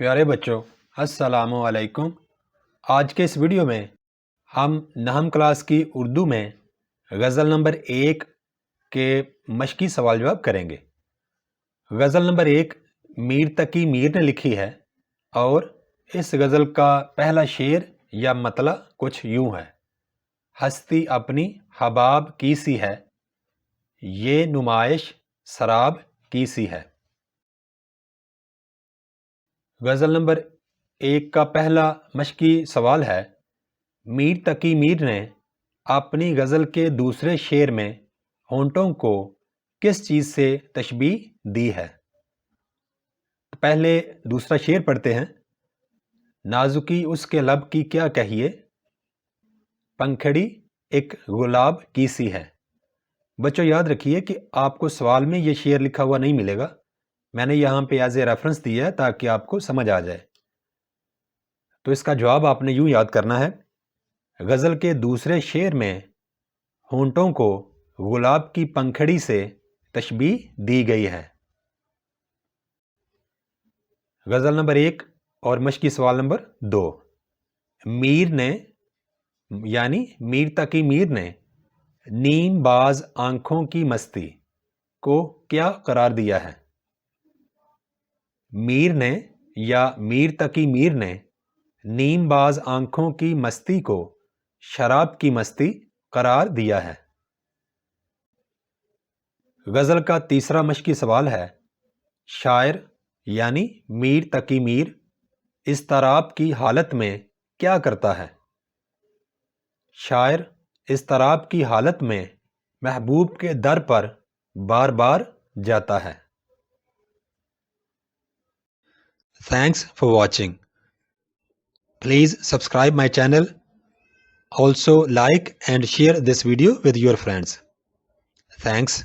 پیارے بچوں، السلام علیکم۔ آج کے اس ویڈیو میں ہم نہم کلاس کی اردو میں غزل نمبر 1 کے مشقی سوال جواب کریں گے۔ غزل نمبر 1 میر تقی میر نے لکھی ہے اور اس غزل کا پہلا شعر یا مطلع کچھ یوں ہے: ہستی اپنی حباب کی سی ہے، یہ نمائش سراب کی سی ہے۔ غزل نمبر 1 کا پہلا مشقی سوال ہے: میر تقی میر نے اپنی غزل کے دوسرے شعر میں ہونٹوں کو کس چیز سے تشبیہ دی ہے؟ پہلے دوسرا شعر پڑھتے ہیں۔ نازکی اس کے لب کی کیا کہیے، پنکھڑی ایک گلاب کی سی ہے۔ بچوں یاد رکھیے کہ آپ کو سوال میں یہ شعر لکھا ہوا نہیں ملے گا، میں نے یہاں پہ ایز اے ریفرنس دیا ہے تاکہ آپ کو سمجھ آ جائے۔ تو اس کا جواب آپ نے یوں یاد کرنا ہے: غزل کے دوسرے شعر میں ہونٹوں کو گلاب کی پنکھڑی سے تشبیہ دی گئی ہے۔ غزل نمبر 1 اور مشقی سوال نمبر 2۔ میر نے یعنی میر تقی میر نے نیم باز آنکھوں کی مستی کو کیا قرار دیا ہے؟ میر نے یا میر تقی میر نے نیم باز آنکھوں کی مستی کو شراب کی مستی قرار دیا ہے۔ غزل کا تیسرا مشقی سوال ہے: شاعر یعنی میر تقی میر اضطراب کی حالت میں کیا کرتا ہے؟ شاعر اضطراب کی حالت میں محبوب کے در پر بار بار جاتا ہے۔ Thanks for watching. Please subscribe my channel. Also like and share this video with your friends. Thanks.